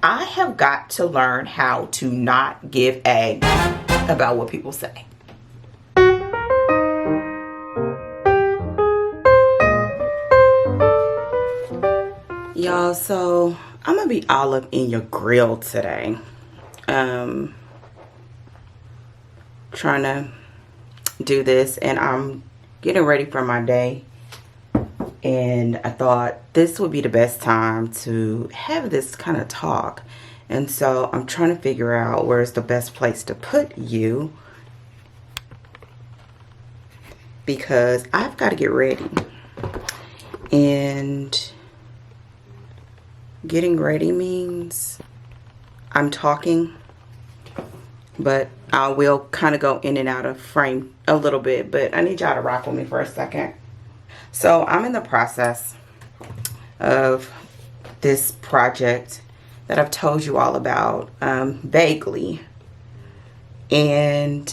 I have got to learn how to not give a about what people say. Y'all, so I'm gonna be all up in your grill today. Trying to do this, and I'm getting ready for my day, and I thought this would be the best time to have this kind of talk. And so I'm trying to figure out where's the best place to put you, because I've got to get ready, and getting ready means I'm talking, but I will kind of go in and out of frame a little bit, but I need y'all to rock with me for a second. So I'm in the process of this project that I've told you all about vaguely, and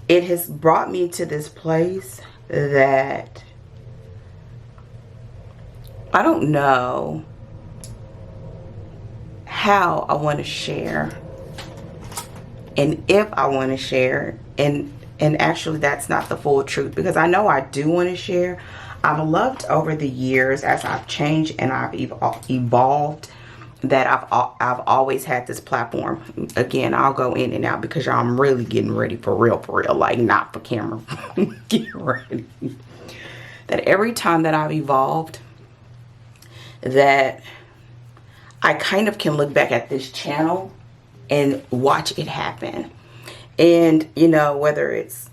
it has brought me to this place that I don't know how I want to share, and if I want to share, and actually that's not the full truth, because I know I do want to share. I've loved over the years, as I've changed and I've evolved, that I've always had this platform. Again, I'll go in and out because y'all, I'm really getting ready for real, like not for camera. Getting ready. That every time that I've evolved, that I kind of can look back at this channel and watch it happen. And you know, whether it's,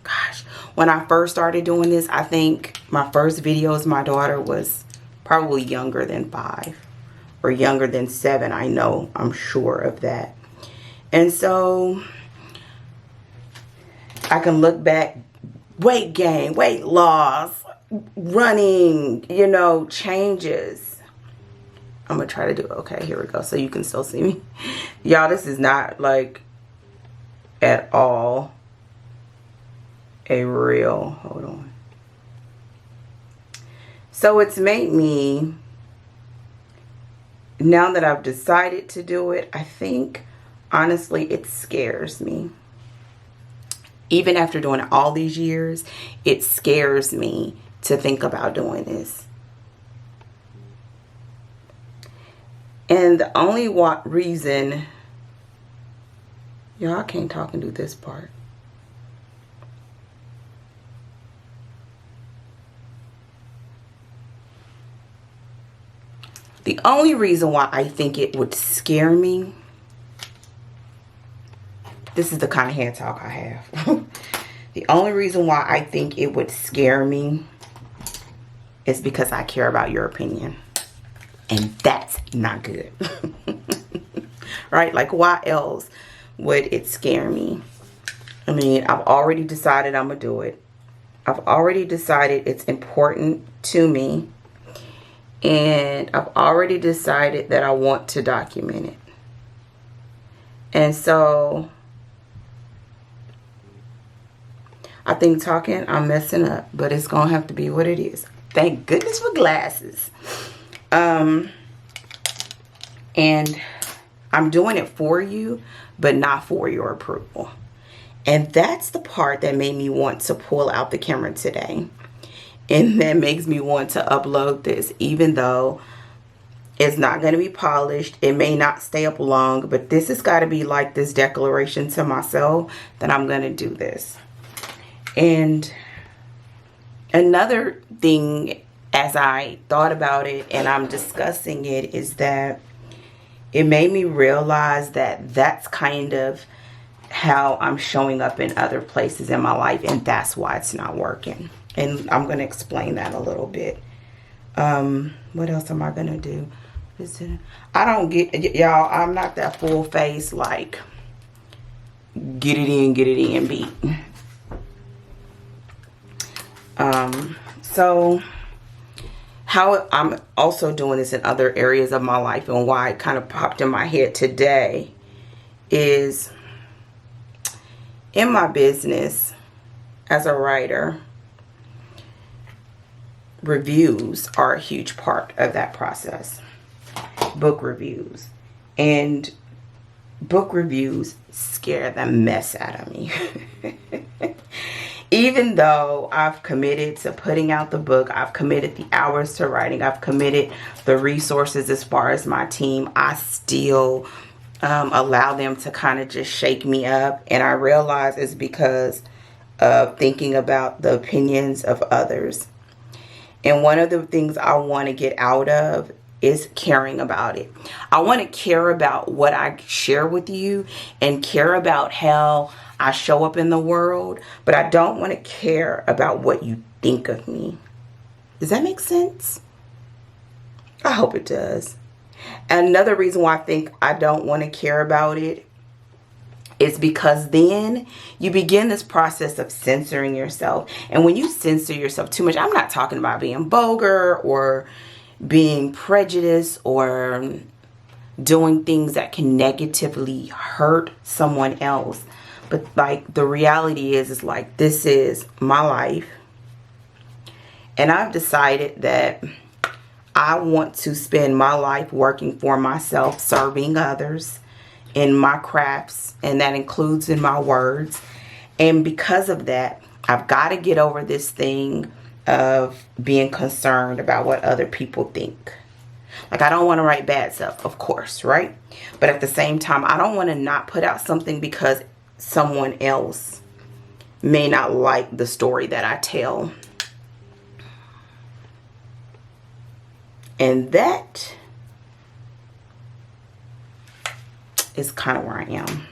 gosh, when I first started doing this, I think my first videos, my daughter was probably younger than 5 or younger than 7. I know, I'm sure of that. And so I can look back, weight gain, weight loss, running, you know, changes. I'm gonna try to do, okay, here we go, so you can still see me. Y'all, this is not like at all a real, hold on. So it's made me, now that I've decided to do it, I think honestly it scares me. Even after doing it all these years, it scares me to think about doing this. And the only reason, y'all, I can't talk and do this part. The only reason why I think it would scare me, this is the kind of hand talk I have. The only reason why I think it would scare me is because I care about your opinion. And that's not good. Right? Like, why else would it scare me? I mean, I've already decided I'm going to do it. I've already decided it's important to me. And I've already decided that I want to document it. And so I think talking, I'm messing up, but it's going to have to be what it is. Thank goodness for glasses. And I'm doing it for you, but not for your approval. And that's the part that made me want to pull out the camera today. And that makes me want to upload this, even though it's not going to be polished. It may not stay up long, but this has got to be like this declaration to myself that I'm going to do this. And another thing, as I thought about it and I'm discussing it, is that it made me realize that that's kind of how I'm showing up in other places in my life, and that's why it's not working. And I'm going to explain that a little bit. What else am I going to do? I don't get, y'all, I'm not that full face, like, get it in beat. So how I'm also doing this in other areas of my life, and why it kind of popped in my head today, is in my business as a writer, reviews are a huge part of that process. Book reviews. And book reviews scare the mess out of me. Even though I've committed to putting out the book, I've committed the hours to writing, I've committed the resources as far as my team, I still allow them to kind of just shake me up. And I realize it's because of thinking about the opinions of others. And one of the things I want to get out of is caring about it. I want to care about what I share with you and care about how I show up in the world, but I don't want to care about what you think of me. Does that make sense? I hope it does. Another reason why I think I don't want to care about it is because then you begin this process of censoring yourself. And when you censor yourself too much, I'm not talking about being vulgar or being prejudiced or doing things that can negatively hurt someone else. But like the reality is like, this is my life. And I've decided that I want to spend my life working for myself, serving others in my crafts, and that includes in my words. And because of that, I've got to get over this thing of being concerned about what other people think. Like, I don't want to write bad stuff, of course, right? But at the same time, I don't want to not put out something because someone else may not like the story that I tell. And that is kind of where I am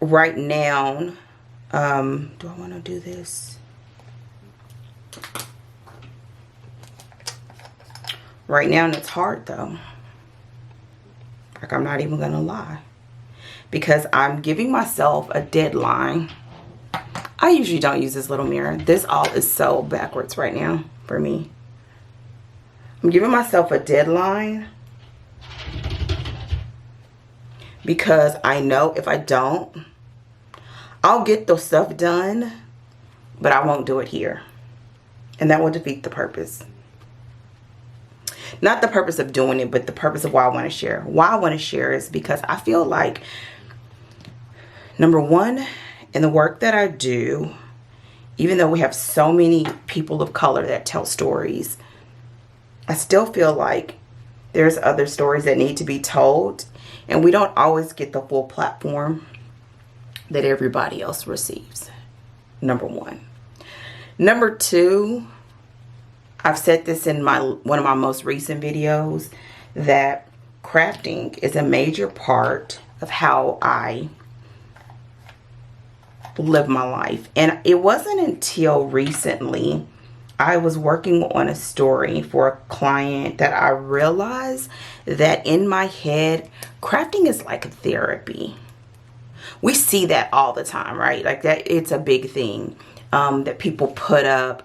right now. Do I want to do this? Right now, and it's hard though. Like, I'm not even gonna lie, because I'm giving myself a deadline. I usually don't use this little mirror. This all is so backwards right now for me. I'm giving myself a deadline because I know if I don't, I'll get the stuff done, but I won't do it here. And that will defeat the purpose. Not the purpose of doing it, but the purpose of why I want to share. Why I want to share is because I feel like, number one, in the work that I do, even though we have so many people of color that tell stories, I still feel like there's other stories that need to be told, and we don't always get the full platform that everybody else receives. Number one. Number two, I've said this in one of my most recent videos, that crafting is a major part of how I live my life. And it wasn't until recently I was working on a story for a client that I realized that in my head, crafting is like therapy. We see that all the time, right? Like that, it's a big thing that people put up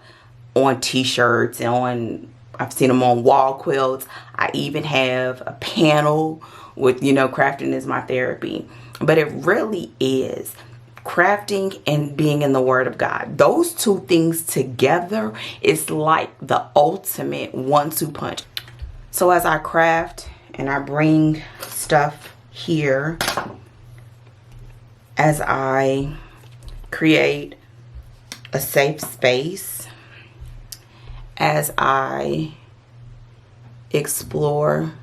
on t-shirts and I've seen them on wall quilts. I even have a panel with, you know, crafting is my therapy. But it really is. Crafting and being in the Word of God, those two things together is like the ultimate 1-2 punch. So as I craft and I bring stuff here, as I create a safe space, as I explore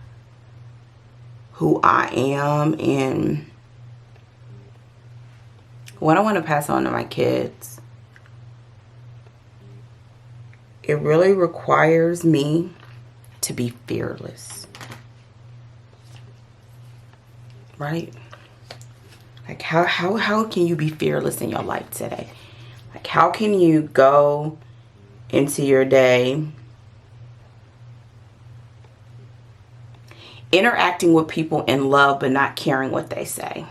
who I am and what I want to pass on to my kids, it really requires me to be fearless. Right? Like how can you be fearless in your life today? Like, how can you go into your day interacting with people in love but not caring what they say?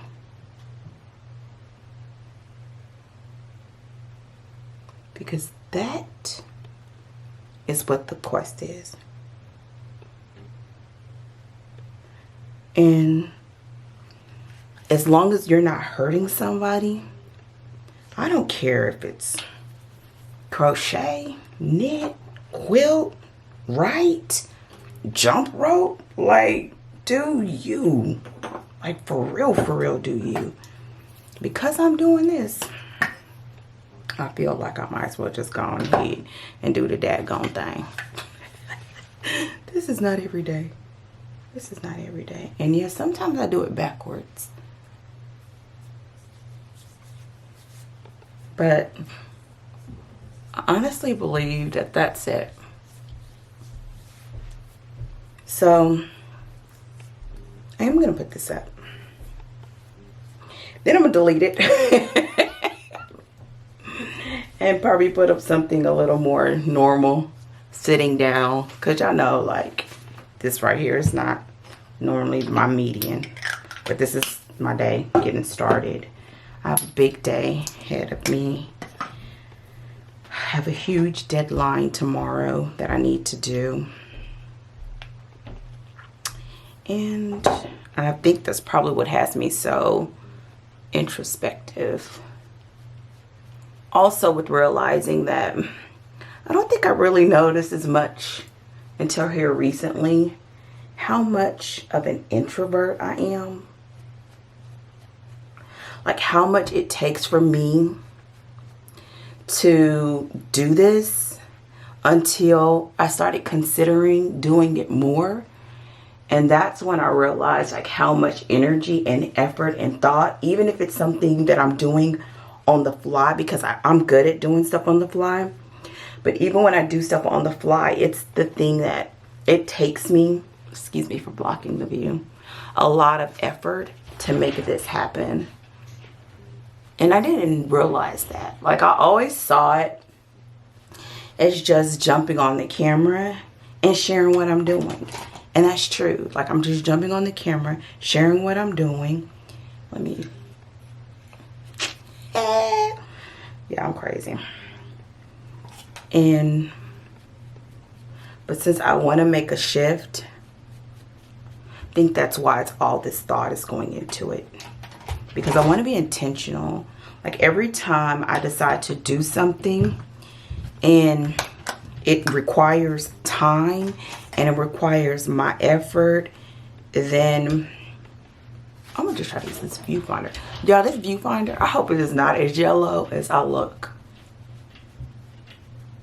Because that is what the quest is. And as long as you're not hurting somebody, I don't care if it's crochet, knit, quilt, write, jump rope. Like, do you. Like, for real, do you. Because I'm doing this, I feel like I might as well just go on ahead and do the daggone thing. This is not every day. This is not every day. And yes, sometimes I do it backwards. But I honestly believe that that's it. So I am going to put this up. Then I'm going to delete it. And probably put up something a little more normal. Sitting down. Because y'all know, like, this right here is not normally my median. But this is my day getting started. I have a big day ahead of me. I have a huge deadline tomorrow that I need to do. And I think that's probably what has me so introspective. Also with realizing that I don't think I really noticed as much until here recently how much of an introvert I am. Like how much it takes for me to do this until I started considering doing it more. And that's when I realized like how much energy and effort and thought, even if it's something that I'm doing on the fly, because I'm good at doing stuff on the fly. But even when I do stuff on the fly, it's the thing that it takes me, excuse me for blocking the view, a lot of effort to make this happen. And I didn't realize that. Like I always saw it as just jumping on the camera and sharing what I'm doing. And that's true. Like I'm just jumping on the camera, sharing what I'm doing. Let me, yeah, I'm crazy. But since I want to make a shift, I think that's why it's all this thought is going into it. Because I want to be intentional. Like every time I decide to do something and it requires time and it requires my effort, then I'm going to just try to use this viewfinder. Y'all, this viewfinder, I hope it is not as yellow as I look.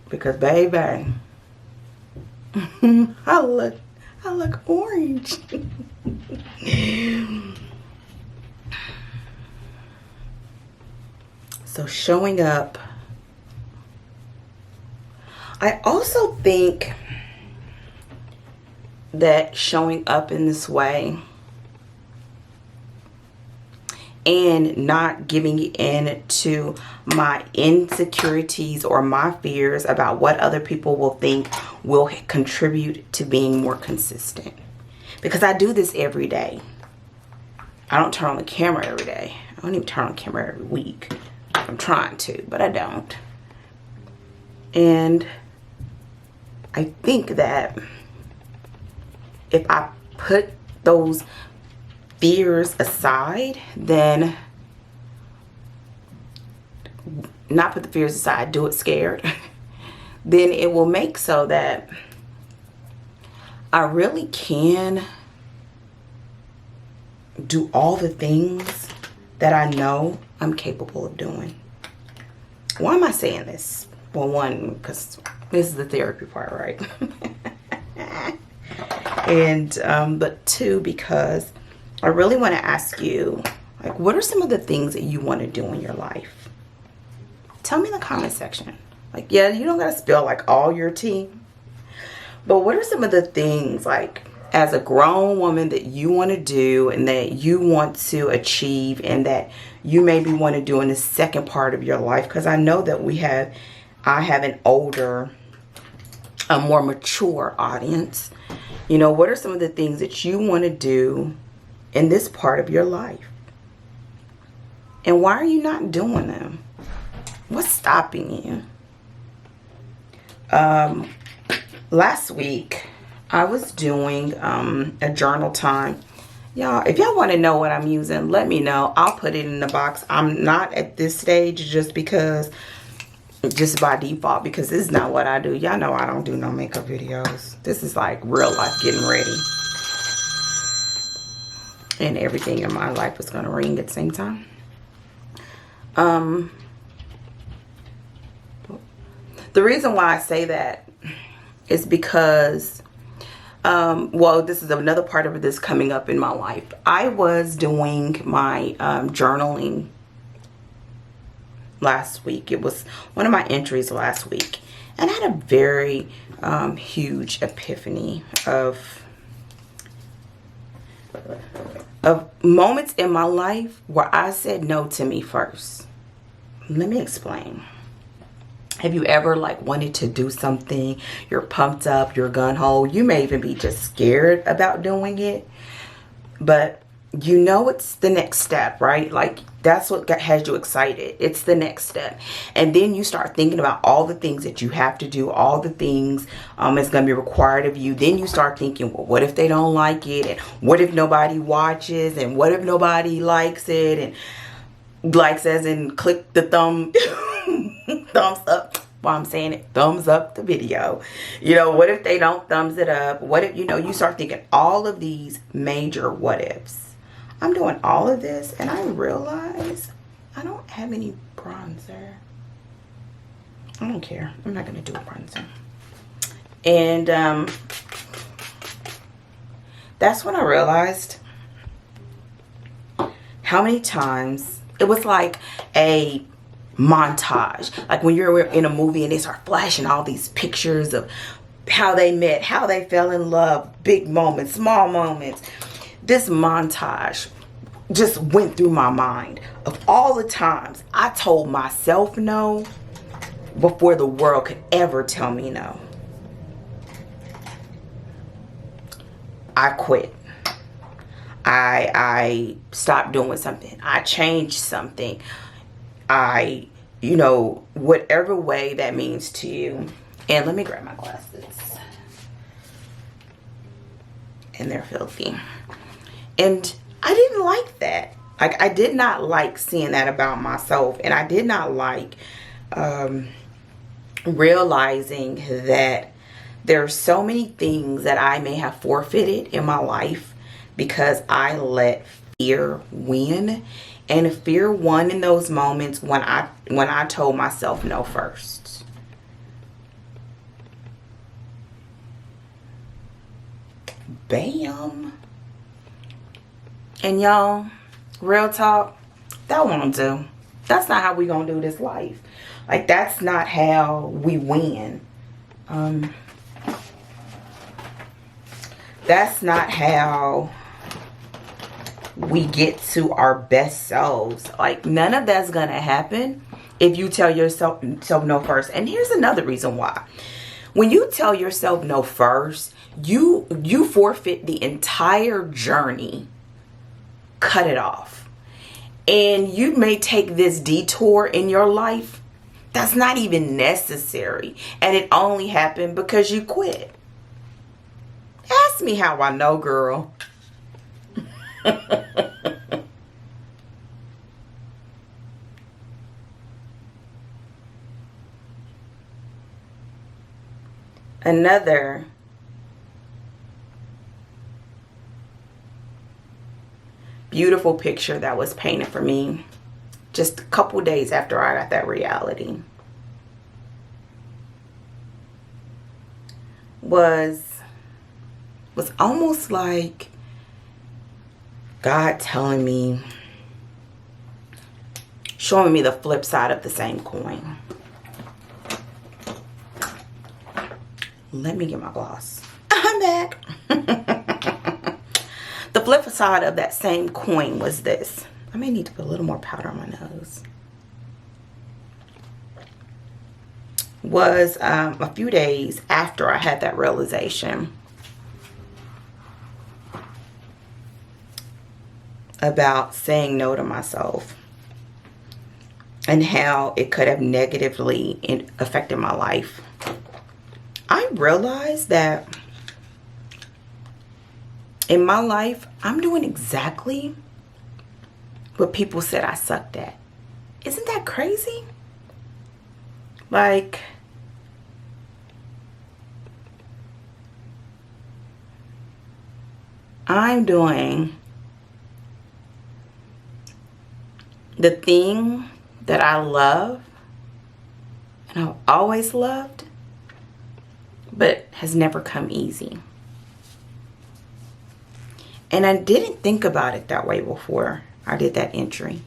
Because baby, I look orange. So showing up. I also think that showing up in this way and not giving in to my insecurities or my fears about what other people will think will contribute to being more consistent. Because I do this every day. I don't turn on the camera every day. I don't even turn on the camera every week. I'm trying to, but I don't. And I think that if I put those fears aside, then not put the fears aside, do it scared, then it will make so that I really can do all the things that I know I'm capable of doing. Why am I saying this? Well, one, because this is the therapy part, right? And but two, because I really want to ask you, like, what are some of the things that you want to do in your life? Tell me in the comment section. Like, yeah, you don't gotta spill like all your tea, but what are some of the things, like, as a grown woman, that you want to do and that you want to achieve and that you maybe want to do in the second part of your life? Because I know that I have an older, a more mature audience. You know, what are some of the things that you want to do in this part of your life? And why are you not doing them? What's stopping you? Last week, I was doing a journal time. Y'all, if y'all want to know what I'm using, let me know. I'll put it in the box. I'm not at this stage just because just by default, because this is not what I do. Y'all know I don't do no makeup videos. This is like real life getting ready. And everything in my life is going to ring at the same time. The reason why I say that is because, well, this is another part of this coming up in my life. I was doing my journaling last week. It was one of my entries last week. And I had a very huge epiphany of moments in my life where I said no to me first. Let me explain. Have you ever like wanted to do something, you're pumped up, you're gun-ho, you may even be just scared about doing it, but you know it's the next step, right? Like that's what has you excited. It's the next step. And then you start thinking about all the things that you have to do, all the things it's going to be required of you. Then you start thinking, well, what if they don't like it? And what if nobody watches? And what if nobody likes it? And likes as in click the thumbs up. While I'm saying it, thumbs up the video. You know, what if they don't thumbs it up? What if, you know, you start thinking all of these major what ifs. I'm doing all of this and I realize I don't have any bronzer. I don't care. I'm not going to do a bronzer. And that's when I realized how many times it was like a montage. Like when you're in a movie and they start flashing all these pictures of how they met, how they fell in love, big moments, small moments. This montage just went through my mind of all the times I told myself no before the world could ever tell me no. I quit. I stopped doing something. I changed something. You know, whatever way that means to you. And let me grab my glasses. And they're filthy. And I didn't like that. Like, I did not like seeing that about myself. And I did not like realizing that there are so many things that I may have forfeited in my life because I let fear win. And fear won in those moments when I told myself no first. Bam. And y'all, real talk, that won't do. That's not how we gonna do this life. Like, that's not how we win. That's not how we get to our best selves. Like, none of that's gonna happen if you tell yourself no first. And here's another reason why. When you tell yourself no first, you forfeit the entire journey. Cut it off. And you may take this detour in your life that's not even necessary, and it only happened because you quit. Ask me how I know, girl. Another beautiful picture that was painted for me just a couple days after I got that reality was almost like God telling me, showing me the flip side of the same coin. Let me get my gloss. I'm back. The flip side of that same coin was this. I may need to put a little more powder on my nose. Was a few days after I had that realization about saying no to myself and how it could have negatively affected my life. I realized that in my life, I'm doing exactly what people said I sucked at. Isn't that crazy? Like, I'm doing the thing that I love and I've always loved, but has never come easy. And I didn't think about it that way before I did that entry.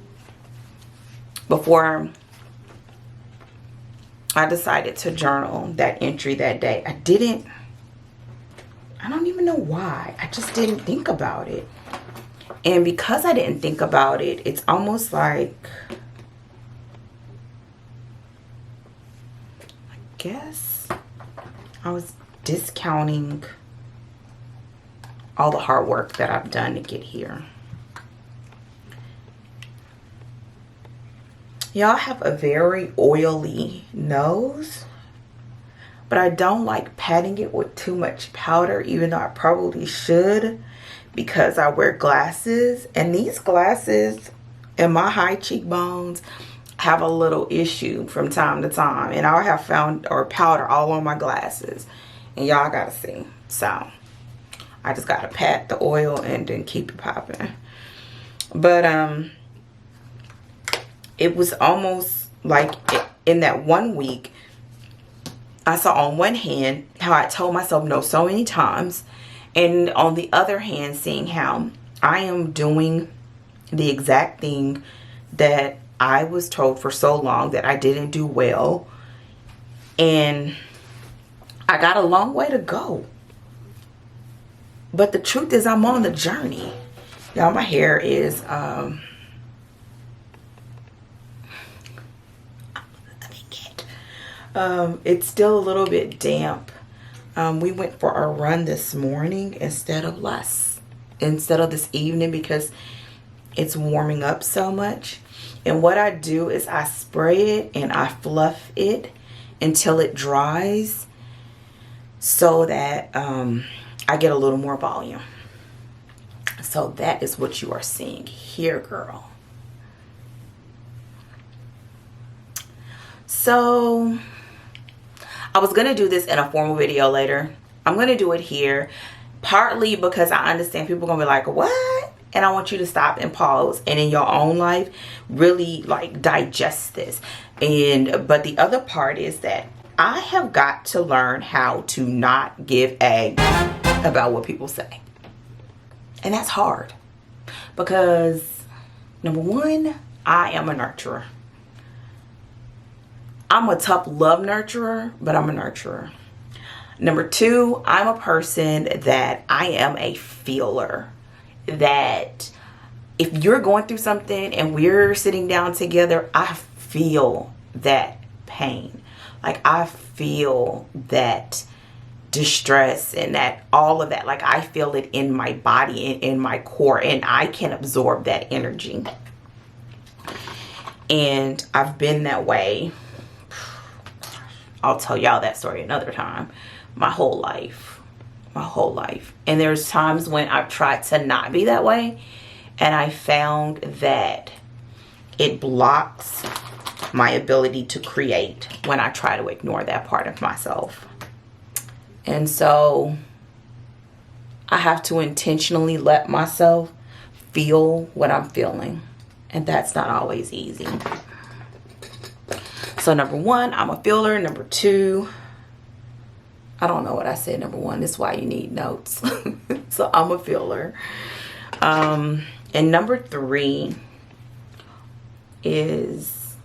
Before I decided to journal that entry that day, I don't even know why. I just didn't think about it. And because I didn't think about it, it's almost like, I guess I was discounting all the hard work that I've done to get here. Y'all have a very oily nose, but I don't like patting it with too much powder, even though I probably should, because I wear glasses, and these glasses and my high cheekbones have a little issue from time to time, and I'll have found or powder all on my glasses, and y'all gotta see. So I just gotta pat the oil and then keep it popping. But it was almost like in that 1 week, I saw on one hand how I told myself no so many times, and on the other hand seeing how I am doing the exact thing that I was told for so long that I didn't do well, and I got a long way to go. But the truth is, I'm on the journey. Y'all, my hair is it's still a little bit damp. We went for a run this morning instead of this evening because it's warming up so much. And what I do is I spray it and I fluff it until it dries, so that I get a little more volume. So that is what you are seeing here, girl. So I was going to do this in a formal video later. I'm going to do it here, partly because I understand people are going to be like, what? And I want you to stop and pause and in your own life really like digest this. But the other part is that I have got to learn how to not give a about what people say. And that's hard because, number one, I am a nurturer. I'm a tough love nurturer, but I'm a nurturer. Number two, I'm a person that I am a feeler. That if you're going through something and we're sitting down together, I feel that pain. Like I feel that distress and that all of that. Like I feel it in my body and in my core, and I can absorb that energy. And I've been that way. I'll tell y'all that story another time. My whole life. And there's times when I've tried to not be that way, and I found that it blocks my ability to create when I try to ignore that part of myself. And so I have to intentionally let myself feel what I'm feeling, and that's not always easy. So number one, I'm a feeler. Number two, I don't know what I said. Number one, this is why you need notes. So I'm a feeler. And number three is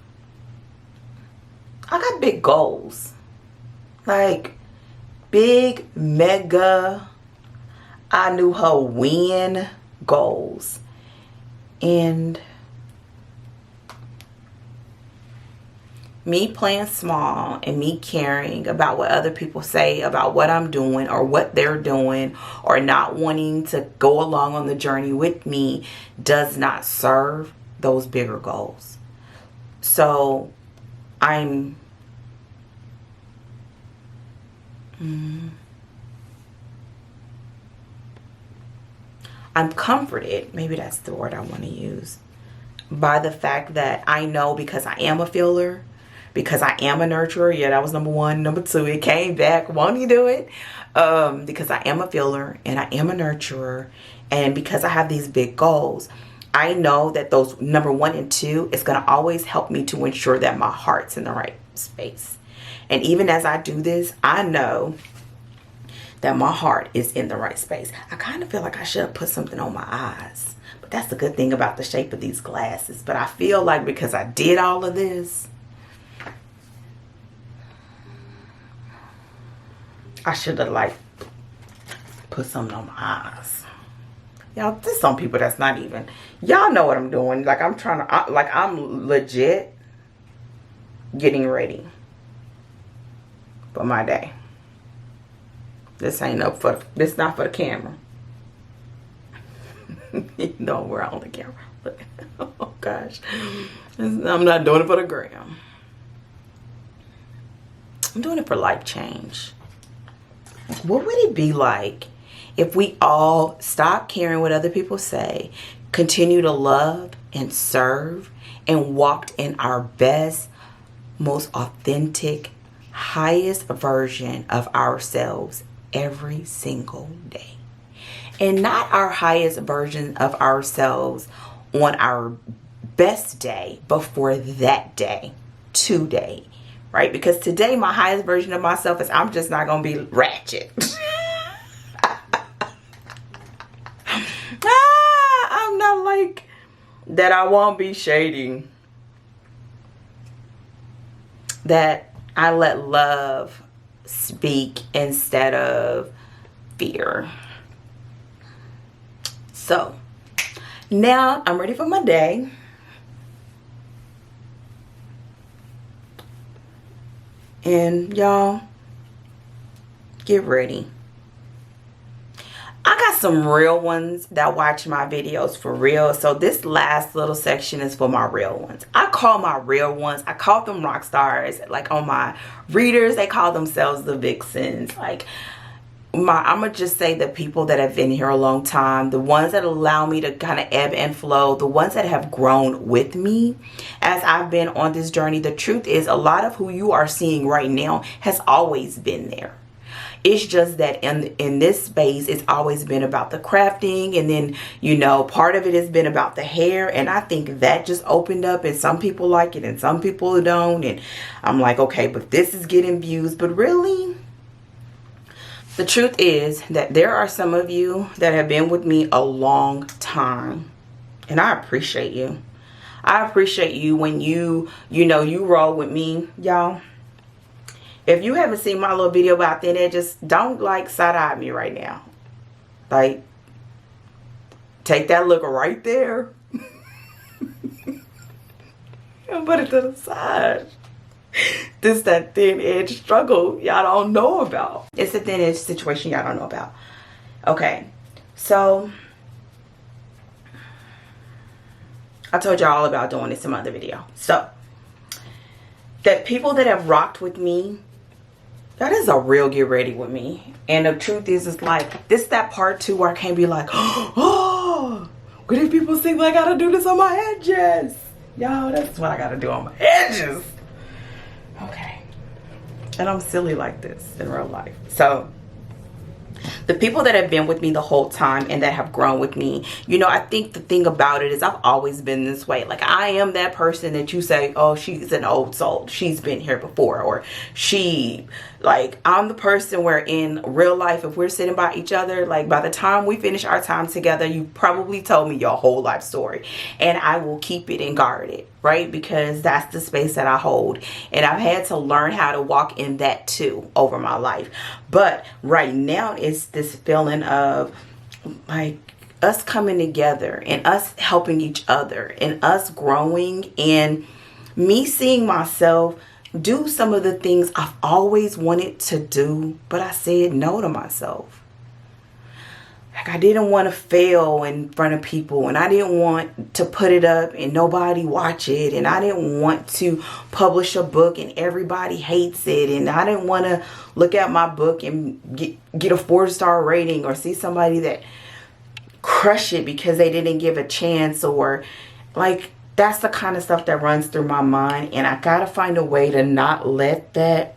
I got big goals. Like big, mega, I knew her when goals. And me playing small and me caring about what other people say about what I'm doing or what they're doing or not wanting to go along on the journey with me does not serve those bigger goals. So I'm comforted, maybe that's the word I want to use, by the fact that I know, because I am a feeler, because I am a nurturer. Yeah, that was number one. Number two, it came back. Won't you do it? Because I am a feeler and I am a nurturer. And because I have these big goals, I know that those number 1 and 2 is going to always help me to ensure that my heart's in the right space. And even as I do this, I know that my heart is in the right space. I kind of feel like I should have put something on my eyes. But that's the good thing about the shape of these glasses. But I feel like because I did all of this, I should have like put something on my eyes. Y'all, there's some people that's not even, y'all know what I'm doing. Like I'm trying to, like I'm legit getting ready for my day. This ain't up for, this not for the camera. No, we're on the camera. Oh gosh. I'm not doing it for the gram. I'm doing it for life change. What would it be like if we all stop caring what other people say, continue to love and serve, and walked in our best, most authentic, highest version of ourselves every single day? And not our highest version of ourselves on our best day, but for that day, today, right? Because today my highest version of myself is I'm just not going to be ratchet. I'm not like that. I won't be shady. That I let love speak instead of fear. So now I'm ready for my day. And y'all, get ready. I got some real ones that watch my videos for real. So this last little section is for my real ones. I call my real ones, I call them rock stars. Like on my readers, they call themselves the vixens. Like I'm gonna just say the people that have been here a long time, the ones that allow me to kind of ebb and flow, the ones that have grown with me as I've been on this journey. The truth is, a lot of who you are seeing right now has always been there. It's just that in this space, it's always been about the crafting. And then, you know, part of it has been about the hair. And I think that just opened up, and some people like it and some people don't. And I'm like, okay, but this is getting views. But really, the truth is that there are some of you that have been with me a long time. And I appreciate you. I appreciate you when you roll with me, y'all. If you haven't seen my little video about that, just don't like side-eye me right now. Like, take that look right there and put it to the side. This is that thin edge struggle y'all don't know about. It's a thin edge situation y'all don't know about. Okay, so I told y'all all about doing this in my other video. So, that people that have rocked with me, that is a real get ready with me. And the truth is, it's like, this is that part 2 where I can't be like, oh, what if people think I gotta do this on my edges? Y'all, that's what I gotta do on my edges. Okay. And I'm silly like this in real life. So, the people that have been with me the whole time and that have grown with me, you know, I think the thing about it is I've always been this way. Like, I am that person that you say, oh, she's an old soul. She's been here before. Or I'm the person where in real life, if we're sitting by each other, like by the time we finish our time together, you probably told me your whole life story. And I will keep it and guard it, right? Because that's the space that I hold. And I've had to learn how to walk in that too over my life. But right now, it's this feeling of like us coming together and us helping each other and us growing, and me seeing myself do some of the things I've always wanted to do, but I said no to myself. Like, I didn't want to fail in front of people, and I didn't want to put it up and nobody watch it, and I didn't want to publish a book and everybody hates it, and I didn't want to look at my book and get a 4-star rating, or see somebody that crush it because they didn't give a chance, or like that's the kind of stuff that runs through my mind, and I gotta find a way to not let that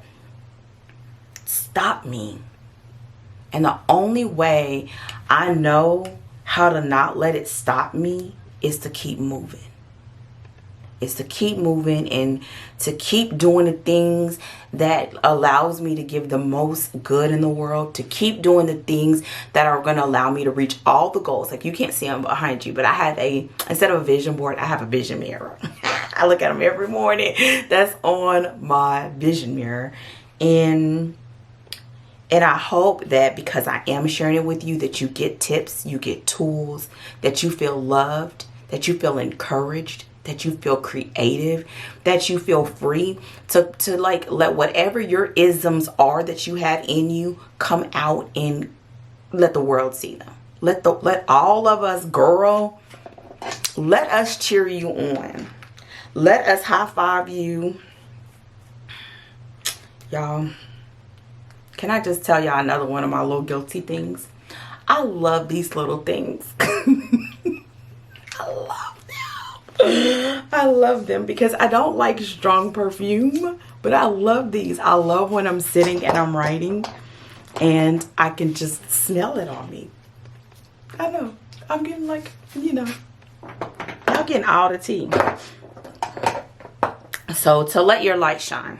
stop me. And the only way I know how to not let it stop me is to keep moving. Is to keep moving and to keep doing the things that allows me to give the most good in the world, to keep doing the things that are going to allow me to reach all the goals. Like, you can't see them behind you, but I have instead of a vision board, I have a vision mirror. I look at them every morning. That's on my vision mirror. And I hope that because I am sharing it with you, that you get tips, you get tools, that you feel loved, that you feel encouraged, that you feel creative, that you feel free to like let whatever your isms are that you have in you come out and let the world see them. Let all of us, girl, let us cheer you on. Let us high five you. Y'all, can I just tell y'all another one of my little guilty things? I love these little things. I love them because I don't like strong perfume, but I love these. I love when I'm sitting and I'm writing and I can just smell it on me. I know. I'm getting like, you know, y'all getting all the tea. So to let your light shine.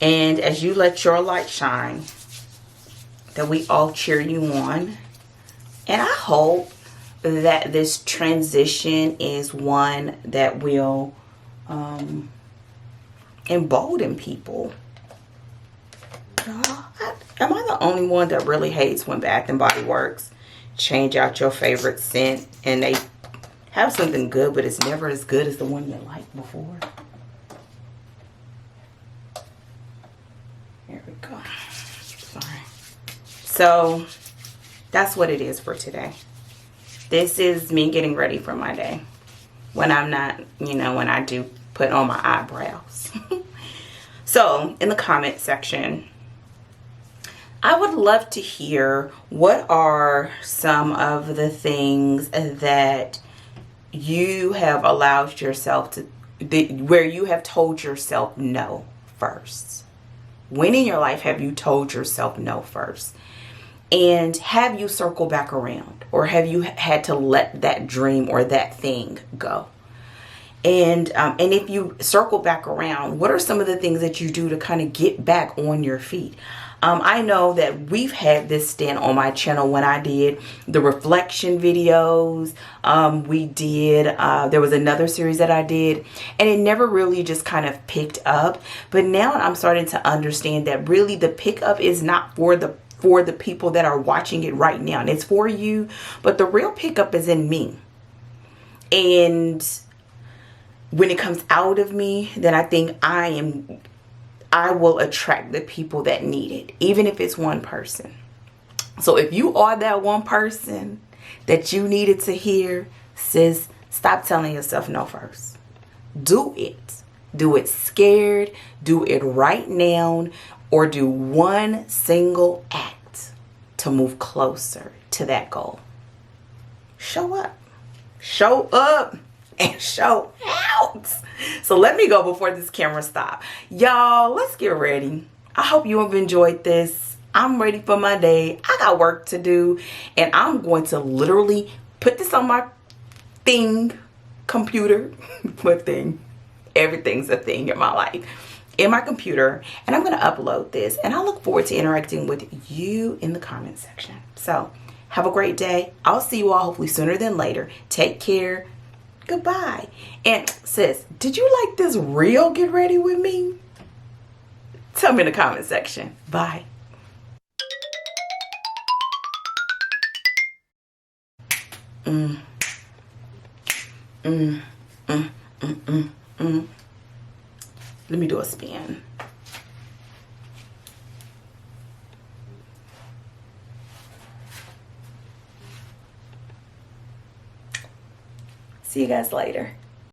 And as you let your light shine, that we all cheer you on. And I hope that this transition is one that will embolden people. Am I the only one that really hates when Bath and Body Works change out your favorite scent and they have something good, but it's never as good as the one you liked before? There we go. Sorry. So that's what it is for today. This is me getting ready for my day. When I'm not, you know, when I do put on my eyebrows. So, in the comment section, I would love to hear what are some of the things that you have allowed yourself to, where you have told yourself no first. When in your life have you told yourself no first? And have you circled back around? Or have you had to let that dream or that thing go? And if you circle back around, what are some of the things that you do to kind of get back on your feet? I know that we've had this stand on my channel when I did the reflection videos. We did, there was another series that I did, and it never really just kind of picked up. But now I'm starting to understand that really the pickup is not for the people that are watching it right now. And it's for you, but the real pickup is in me. And when it comes out of me, then I think I will attract the people that need it, even if it's one person. So if you are that one person that you needed to hear, sis, stop telling yourself no first. Do it. Do it scared. Do it right now. Or do one single act to move closer to that goal. Show up. Show up. And show out. So let me go before this camera stops. Y'all, let's get ready. I hope you have enjoyed this. I'm ready for my day. I got work to do. And I'm going to literally put this on my computer. What thing? Everything's a thing in my life. In my computer. And I'm going to upload this. And I look forward to interacting with you in the comment section. So have a great day. I'll see you all hopefully sooner than later. Take care. Goodbye. And sis, did you like this real get ready with me? Tell me in the comment section. Bye. Let me do a spin. See you guys later.